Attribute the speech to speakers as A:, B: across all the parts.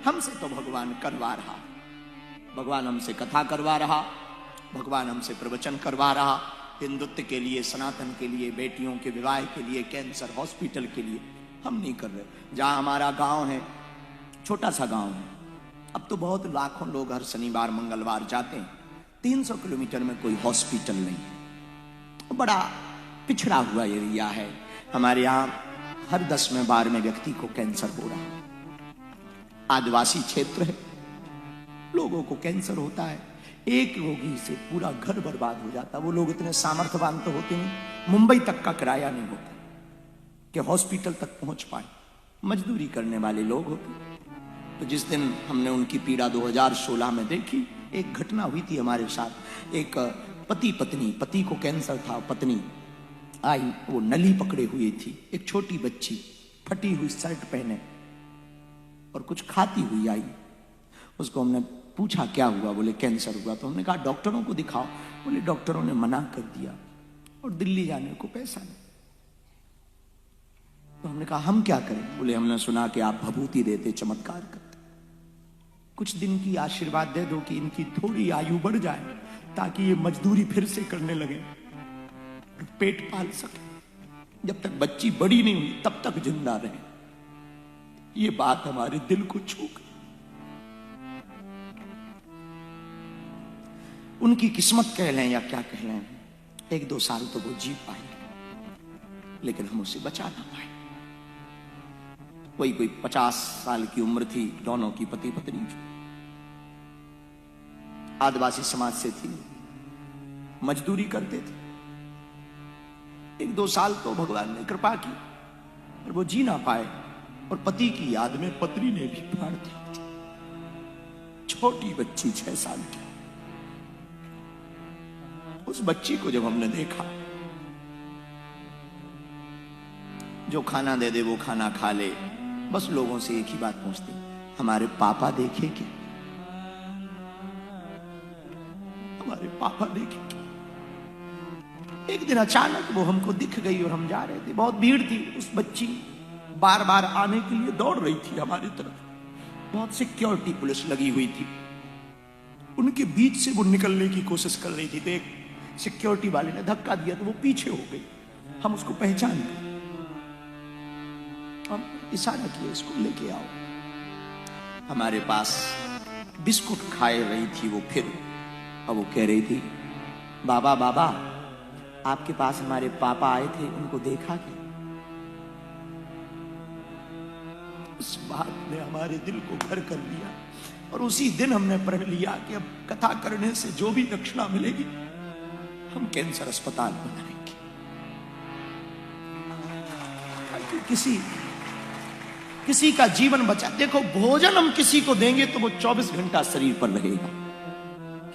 A: हमसे तो भगवान करवा रहा, भगवान हमसे कथा करवा रहा, भगवान हमसे प्रवचन करवा रहा, हिंदुत्व के लिए, सनातन के लिए, बेटियों के विवाह के लिए, कैंसर हॉस्पिटल के लिए। हम नहीं कर रहे। जहां हमारा गांव है, छोटा सा गांव है, अब तो बहुत लाखों लोग हर शनिवार मंगलवार जाते हैं। 300 किलोमीटर में कोई हॉस्पिटल नहीं है, बड़ा पिछड़ा हुआ एरिया है। हमारे यहाँ हर 10 में 12 में व्यक्ति को कैंसर हो रहा है। आदिवासी क्षेत्र है, लोगों को कैंसर होता है, एक रोगी से पूरा घर बर्बाद हो जाता। वो लोग इतने सामर्थ्यवान तो होते नहीं, मुंबई तक का किराया नहीं होता कि हॉस्पिटल तक पहुंच पाए, मजदूरी करने वाले लोग होते। तो जिस दिन हमने उनकी पीड़ा 2016 में देखी, एक घटना हुई थी हमारे साथ। एक पति पत्नी, पति को कैंसर था, पत्नी आई, वो नली पकड़े हुई थी, एक छोटी बच्ची फटी हुई शर्ट पहने और कुछ खाती हुई आई। उसको हमने पूछा क्या हुआ, बोले कैंसर हुआ। तो हमने कहा डॉक्टरों को दिखाओ, बोले डॉक्टरों ने मना कर दिया और दिल्ली जाने को पैसा नहीं। तो हमने कहा हम क्या करें, बोले हमने सुना कि आप भभूति देते, चमत्कार करते, कुछ दिन की आशीर्वाद दे दो कि इनकी थोड़ी आयु बढ़ जाए ताकि ये मजदूरी फिर से करने लगे, पेट पाल सके, जब तक बच्ची बड़ी नहीं हुई तब तक जिंदा रहे। ये बात हमारे दिल को छू गई। उनकी किस्मत कह लें या क्या कह लें, 1-2 साल तो वो जी पाए, लेकिन हम उसे बचा ना पाए। कोई 50 साल की उम्र थी, दोनों की पति पत्नी, आदिवासी समाज से थी, मजदूरी करते थे। 1-2 साल तो भगवान ने कृपा की, पर वो जी ना पाए और पति की याद में पत्नी ने भी प्राण त्याग दिया। छोटी बच्ची 6 साल की। उस बच्ची को जब हमने देखा, जो खाना दे दे वो खाना खा ले, बस लोगों से एक ही बात पूछती, हमारे पापा देखे क्या, हमारे पापा देखे क्या। एक दिन अचानक वो हमको दिख गई और हम जा रहे थे, बहुत भीड़ थी। उस बच्ची बार बार आने के लिए दौड़ रही थी हमारी तरफ, बहुत सिक्योरिटी पुलिस लगी हुई थी। उनके बीच से वो निकलने की कोशिश कर रही थी, तो एक सिक्योरिटी वाले ने धक्का दिया तो वो पीछे हो गई। हम उसको पहचान गए, हम इशारा किया इसको लेके आओ। हमारे पास बिस्कुट खाए रही थी वो, फिर अब वो कह रही थी बाबा बाबा आपके पास हमारे पापा आए थे, उनको देखा क्या। उस बात ने हमारे दिल को घर कर लिया और उसी दिन हमने प्रण लिया कि अब कथा करने से जो भी दक्षिणा मिलेगी हम कैंसर अस्पताल बनाएंगे, ताकि किसी का जीवन बचा। देखो भोजन हम किसी को देंगे तो वो 24 घंटा शरीर पर रहेगा,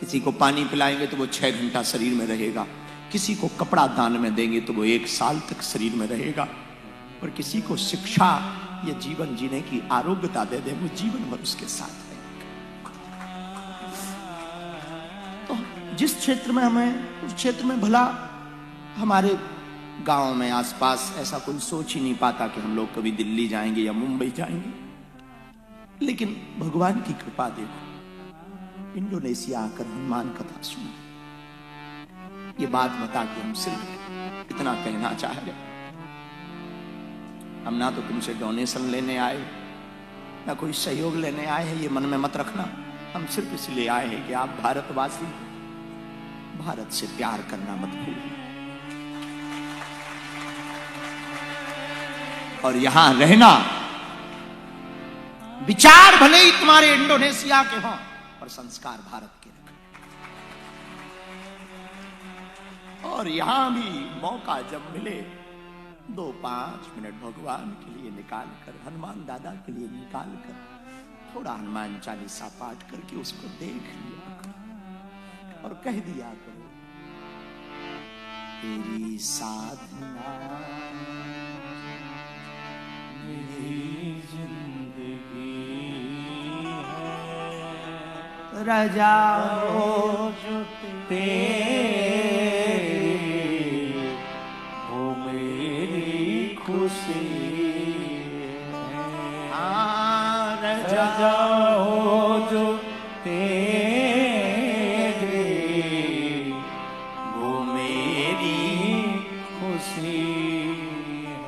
A: किसी को पानी पिलाएंगे तो वो 6 घंटा शरीर में रहेगा, किसी को कपड़ा दान में देंगे तो वो 1 साल तक शरीर में रहेगा, और किसी को शिक्षा या जीवन जीने की आरोग्यता दे दे, वो जीवन भर उसके साथ रहेगा। तो जिस क्षेत्र में हमें, उस क्षेत्र में भला हमारे गांव में आसपास ऐसा कोई सोच ही नहीं पाता कि हम लोग कभी दिल्ली जाएंगे या मुंबई जाएंगे, लेकिन भगवान की कृपा देखो, इंडोनेशिया आकर हनुमान कथा सुनी। ये बात बता के हम सिर्फ इतना कहना चाह रहे, हम ना तो तुमसे डोनेशन लेने आए, ना कोई सहयोग लेने आए हैं, ये मन में मत रखना। हम सिर्फ इसलिए आए हैं कि आप भारतवासी भारत से प्यार करना मत भूलिए, और यहां रहना, विचार भले ही तुम्हारे इंडोनेशिया के हों और संस्कार भारत के रखना। और यहां भी मौका जब मिले 2-5 मिनट भगवान के लिए निकाल कर, हनुमान दादा के लिए निकाल कर, थोड़ा हनुमान चालीसा पाठ करके उसको देख लिया करो और कह दिया करो, तेरी साधना मेरी जिंदगी राजा हो तेरी, वो मेरी खुशी, रजा
B: राजा हो जो तेरे, वो मेरी खुशी है।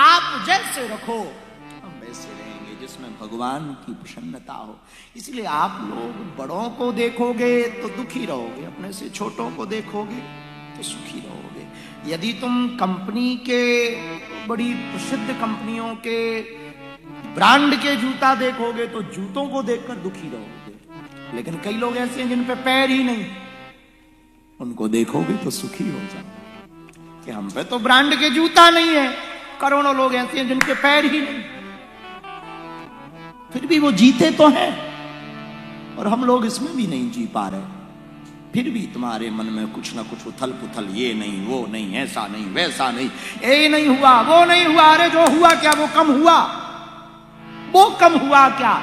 A: आप जैसे रखो हम वैसे रहेंगे, जिसमें भगवान की प्रसन्नता हो। इसलिए आप लोग बड़ों को देखोगे तो दुखी रहोगे, अपने से छोटों को देखोगे तो सुखी रहोगे। यदि तुम कंपनी के, बड़ी प्रसिद्ध कंपनियों के ब्रांड के जूता देखोगे तो जूतों को देखकर दुखी रहोगे। लेकिन कई लोग ऐसे हैं जिन पे पैर ही नहीं, उनको देखोगे तो सुखी हो जाओगे कि हम पे तो ब्रांड के जूता नहीं है। करोड़ों लोग ऐसे हैं जिनके पैर ही नहीं, फिर भी वो जीते तो हैं, और हम लोग इसमें भी नहीं जी पा रहे। फिर भी तुम्हारे मन में कुछ ना कुछ उथल पुथल, ये नहीं वो नहीं, ऐसा नहीं वैसा नहीं, ये नहीं हुआ वो नहीं हुआ। अरे जो हुआ क्या वो कम हुआ? वो कम हुआ क्या?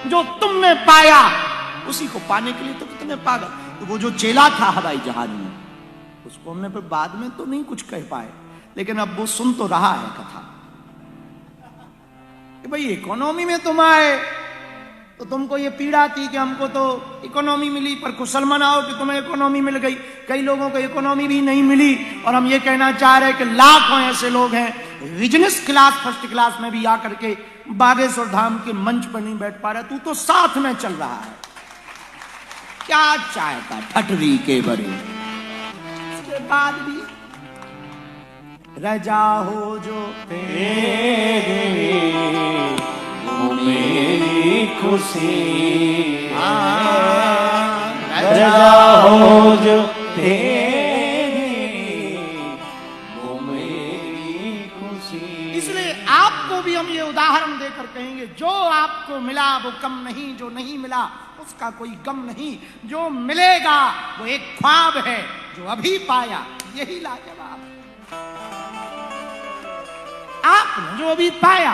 A: जो तुमने पाया उसी को पाने के लिए तो कितने पागल। तो वो जो चेला था हवाई जहाज में, उसको हमने फिर बाद में तो नहीं कुछ कह पाए, लेकिन अब वो सुन तो रहा है कथा कि भाई इकोनॉमी में तुम आए तो तुमको ये पीड़ा थी कि हमको तो इकोनॉमी मिली, पर कुशल मनाओ कि तुम्हें इकोनॉमी मिल गई। कई लोगों को इकोनॉमी भी नहीं मिली, और हम ये कहना चाह रहे हैं कि लाखों ऐसे लोग हैं बिजनेस क्लास फर्स्ट क्लास में भी आकर के बागेश्वर धाम के मंच पर नहीं बैठ पा रहा। तू तो साथ में चल रहा है, क्या चाहता ठटरी के बड़े। उसके बाद भी रजा हो जो
B: तेरे, वो मेरी खुशी। रजा हो जो तेरे, वो मेरी खुशी।
A: इसलिए आपको भी हम ये उदाहरण देकर कहेंगे, जो आपको मिला वो कम नहीं, जो नहीं मिला उसका कोई गम नहीं। जो मिलेगा वो एक ख्वाब है, जो अभी पाया यही लाजवाब। आपने जो अभी पाया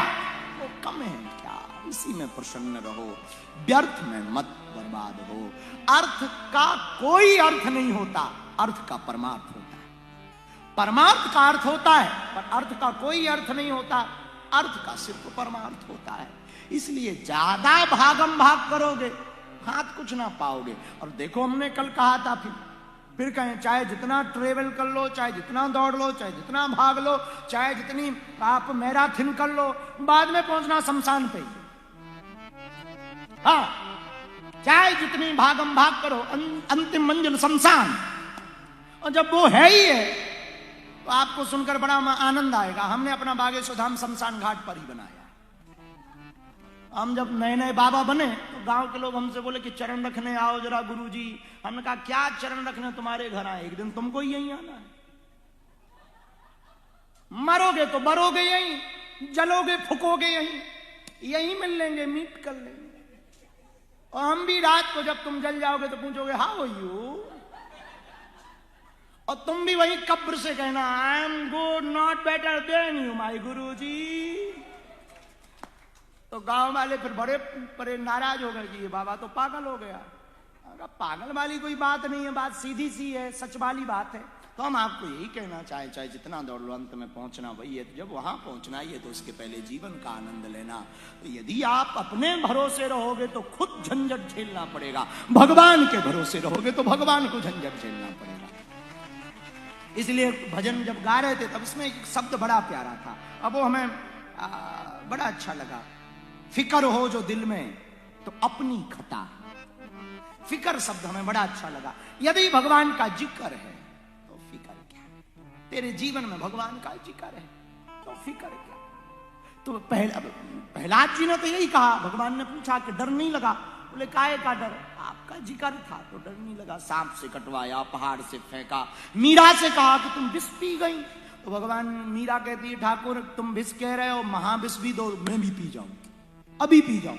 A: वो कम है क्या? इसी में प्रसन्न रहो, व्यर्थ में मत बर्बाद हो। अर्थ का कोई अर्थ नहीं होता, अर्थ का परमार्थ होता है। परमार्थ का अर्थ होता है, पर अर्थ का कोई अर्थ नहीं होता। अर्थ का सिर्फ परमार्थ होता है। इसलिए ज्यादा भागम भाग करोगे हाथ कुछ ना पाओगे। और देखो, हमने कल कहा था, फिर कहें, चाहे जितना ट्रेवल कर लो, चाहे जितना दौड़ लो, चाहे जितना भाग लो, चाहे जितनी आप मैराथन कर लो, बाद में पहुंचना शमशान पे। हाँ, चाहे जितनी भागम भाग करो, अंतिम मंजिल शमशान। और जब वो है ही है तो आपको सुनकर बड़ा आनंद आएगा। हमने अपना बागेश्वर धाम शमशान घाट पर ही बनाया। हम जब नए नए बाबा बने तो गांव के लोग हमसे बोले कि चरण रखने आओ जरा गुरुजी। हमने कहा क्या चरण रखने तुम्हारे घर आए, एक दिन तुमको यहीं आना है। मरोगे तो मरोगे यहीं, जलोगे फुकोगे यहीं, यहीं मिल लेंगे, मीट कर लेंगे। और हम भी रात को जब तुम जल जाओगे तो पूछोगे हाउ आर यू, और तुम भी वही कब्र से कहना I am good not better than you my Guruji. तो गांव वाले फिर बड़े नाराज हो गए कि ये बाबा तो पागल हो गया। पागल वाली कोई बात नहीं है, बात सीधी सी है, सच वाली बात है। तो हम आपको यही कहना चाहे जितना दौड़ लो अंत में पहुंचना वही है। तो जब वहां पहुंचना ही है तो उसके पहले जीवन का आनंद लेना। तो यदि आप अपने भरोसे रहोगे तो खुद झंझट झेलना पड़ेगा, भगवान के भरोसे रहोगे तो भगवान को झंझट झेलना पड़ेगा। इसलिए भजन जब गा रहे थे तब इसमें एक शब्द बड़ा प्यारा था, अब वो हमें बड़ा अच्छा लगा। फिकर हो जो दिल में तो अपनी खता। फिकर शब्द हमें बड़ा अच्छा लगा। यदि भगवान का जिक्र है तो फिकर क्या? तेरे जीवन में भगवान का जिक्र है तो फिकर क्या? तो प्रहलाद जी ने तो यही कहा, भगवान ने पूछा कि डर नहीं लगा? बोले काहे का डर, आपका जिक्र था तो डर नहीं लगा। सांप से कटवाया, पहाड़ से फेंका, मीरा से कहा कि तुम विष पी गई। तो भगवान, मीरा कहती है ठाकुर तुम विष कह रहे हो, महाविष भी दो, मैं भी पी जाऊं, अभी पी जाऊं।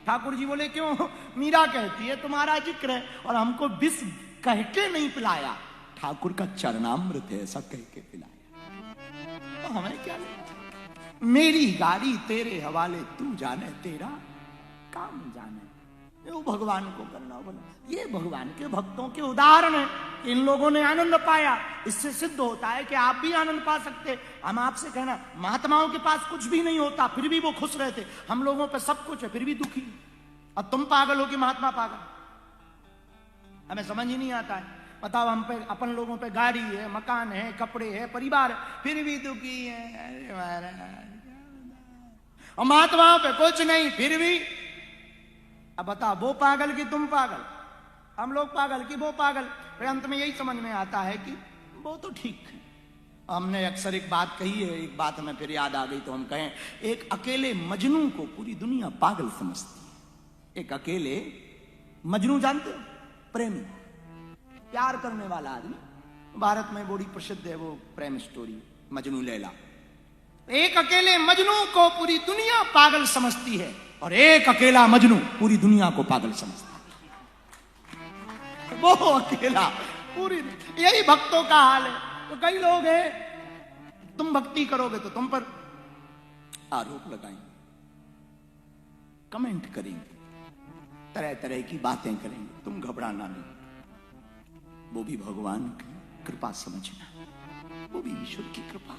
A: ठाकुर जी बोले क्यों? मीरा कहती है तुम्हारा जिक्र है और हमको विष कह के नहीं पिलाया, ठाकुर का चरणामृत है ऐसा कह के पिलाया। तो हमें क्या लेना? मेरी गाड़ी तेरे हवाले, तू जाने तेरा काम जाने। वो भगवान को करना बोला। ये भगवान के भक्तों के उदाहरण है। इन लोगों ने आनंद पाया, इससे सिद्ध होता है कि आप भी आनंद पा सकते। हम आपसे कहना, महात्माओं के पास कुछ भी नहीं होता फिर भी वो खुश रहते, हम लोगों पे सब कुछ है फिर भी दुखी।
C: और तुम पागल हो कि महात्मा पागल? हमें समझ ही नहीं आता है। बताओ, हम पे, अपन लोगों पे गाड़ी है, मकान है, कपड़े है, परिवार है, फिर भी दुखी है। अरे महाराज, और महात्माओं पे कुछ नहीं, फिर भी। अब बताओ, वो पागल कि तुम पागल? हम लोग पागल कि वो पागल? फिर अंत में यही समझ में आता है कि वो तो ठीक है। हमने अक्सर एक बात कही है, एक बात हमें फिर याद आ गई तो हम कहें, एक अकेले मजनू को पूरी दुनिया पागल समझती है। एक अकेले मजनू, जानते हो? प्रेमी, प्यार करने वाला आदमी। भारत में बड़ी प्रसिद्ध है वो प्रेम स्टोरी, मजनू लैला। एक अकेले मजनू को पूरी दुनिया पागल समझती है, और एक अकेला मजनू पूरी दुनिया को पागल समझता है। वो अकेला पूरी, यही भक्तों का हाल है। तो कई लोग हैं, तुम भक्ति करोगे तो तुम पर आरोप लगाएंगे, कमेंट करेंगे, तरह तरह की बातें करेंगे। तुम घबराना नहीं, वो भी भगवान की कृपा समझना, वो भी ईश्वर की कृपा।